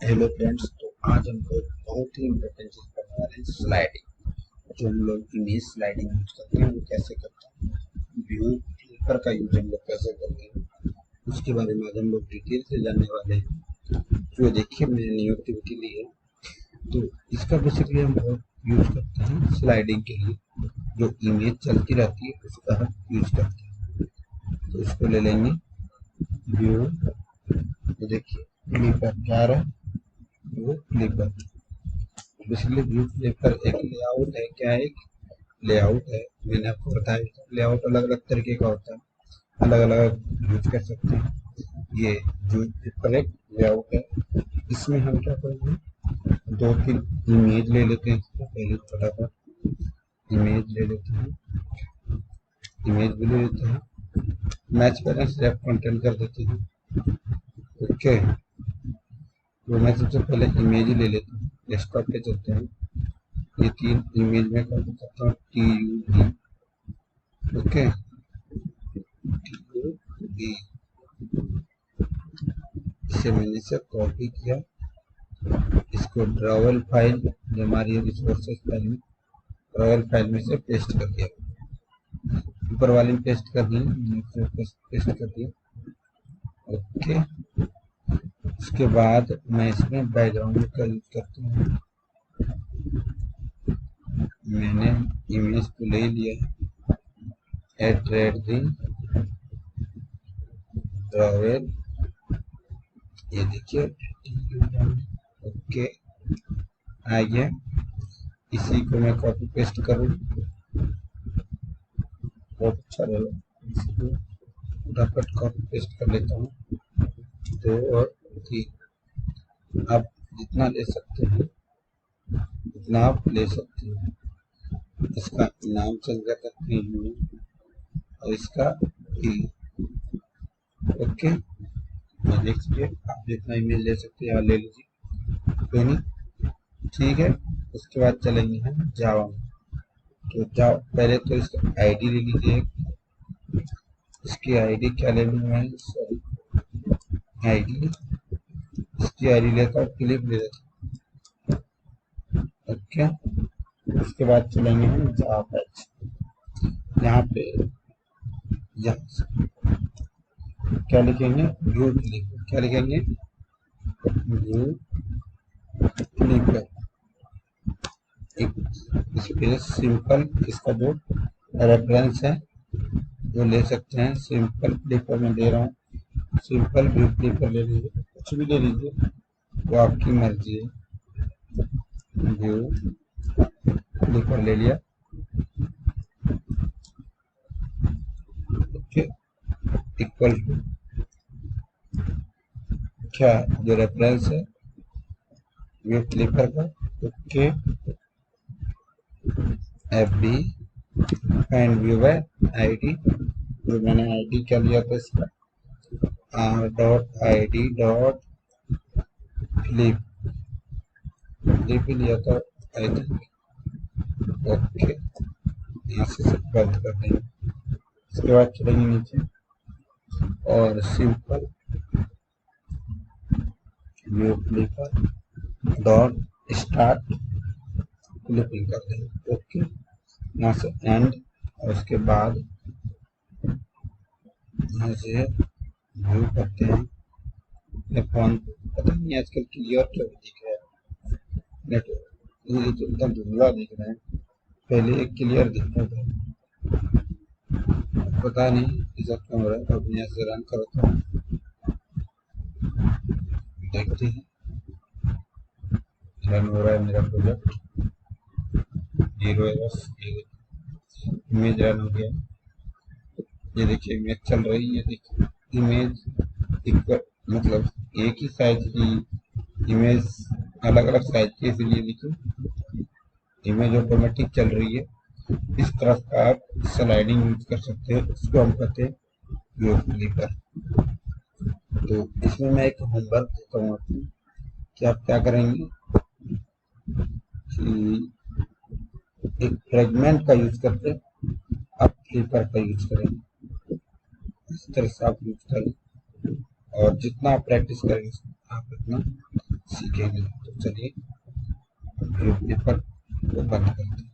Hello friends, तो आज हम लोग बहुत ही इम्पोर्टेंट चीज पढ़ने वाले हैं, स्लाइडिंग। जो हम लोग इमेज स्लाइडिंग यूज करते हैं वो कैसे करते हैं, व्यू फ्लिपर का यूज हम लोग कैसे करते हैं, उसके बारे में आज हम लोग डिटेल से जानने वाले हैं। जो देखिए मैंने न्यू एक्टिविटी ली है, तो इसका बेसिकली हम लोग यूज करते हैं स्लाइडिंग के लिए। जो इमेज चलती रहती है उसका हम यूज करते हैं। तो इसको ले लेंगे व्यू, तो देखिए फ्लिपर क्या आ रहा है, view flipper. Basically view flipper एक लेआउट है। क्या है? एक लेआउट है। मैंने आपको बताया लेआउट अलग अलग तरीके का होता है, अलग अलग यूज कर सकते हैं। ये व्यू फ्लिपर एक लेआउट है। इसमें हम क्या करेंगे, दो तीन इमेज ले लेते हैं। पहले फटाफट इमेज ले लेते हैं, इमेज भी ले लेते हैं, मैच बैलेंस रैप कंटेंट कर देते हैं। ओके, तो मैं सबसे पहले इमेज ले लेता हूँ। डेस्कटॉप पे चलते हैं। ये तीन इमेज में कर सकता हूँ TUD। ओके, TUD इसे मैंने से कॉपी किया, इसको ड्रॉवल फाइल जो हमारी रिसोर्सेज फाइल में, ड्रॉवल फाइल में से पेस्ट कर दिया। ऊपर वाली में पेस्ट कर दिया, पेस्ट कर दिया। ओके, उसके बाद मैं इसमें बैकग्राउंड का यूज करता हूँ। मैंने इमेज को ले लिया है, एड दी ड्रॉवल, ये देखिए। ओके, आ गया। इसी को मैं कॉपी पेस्ट करूँ, बहुत अच्छा रहेगा। इसी को फटाफट कॉपी पेस्ट कर लेता हूँ। 2 और 3, आप जितना ले सकते हैं उतना आप ले सकते हैं। इसका नाम चेंज कर सकते हैं और इसका ओके, देख लीजिए। आप जितना इमेज ले सकते हैं ले लीजिए, कोई नहीं, ठीक है। उसके बाद चलेंगे हम जावा में। तो जाओ, पहले तो इसका आईडी ले लीजिए। इसकी आईडी क्या ले लूँ मैं, सॉरी, आईडी, इसकी आईडी लेता हूँ, क्लिप ले लेता हूँ। ओके, उसके बाद चलेंगे हम जावा पैच। यहाँ पे क्या लिखेंगे, व्यू क्लिप। क्या लिखेंगे, व्यू क्लिप। एक सिंपल इसका जो रेफरेंस है वो ले सकते हैं। सिंपल फ्लिपर में दे रहा हूँ, सिंपल व्यू फ्लिपर ले लीजिए, कुछ भी ले लीजिए, वो आपकी मर्जी है। व्यू फ्लिपर ले लिया। ओके, इक्वल टू क्या जो रेफरेंस है व्यू फ्लिपर का। Okay, FB and view bye ID। जो मैंने ID क्या लिया था इसका, r.id.flip भी लिया था आई थिंक। ओके, यहाँ से सब बंद कर देंगे। इसके बाद चलेंगे नीचे और simple view flipper dot start clipping कर देंगे। ओके, यहाँ से एंड, और उसके बाद यहाँ से व्यू करते हैं। फोन पता नहीं आजकल क्लियर क्यों दिख रहा है, नेटवर्क ये तो एकदम धुंधला दिख रहा है। पहले एक क्लियर दिखता था, पता नहीं ऐसा क्यों हो रहा है। अब यहाँ से रन करता हूँ, देखते हैं रन हो रहा है मेरा प्रोजेक्ट। 0 है बस, इमेज रन हो गया। ये देखिए इमेज चल रही है। देखिए इमेज मतलब एक ही साइज की इमेज, अलग अलग साइज की, इसलिए देखिए इमेज ऑटोमेटिक चल रही है। इस तरह का आप स्लाइडिंग यूज कर सकते हैं, इसको हम कहते हैं व्यू फ्लिपर। तो इसमें मैं एक होमवर्क देता हूँ आपको कि आप क्या करेंगे कि एक फ्रेगमेंट का यूज करके आप फ्लिपर का यूज करेंगे। इस तरह से आप यूज करें और जितना आप प्रैक्टिस करेंगे आप उतना सीखेंगे। तो चलिए व्यू फ्लिपर को बंद करते हैं।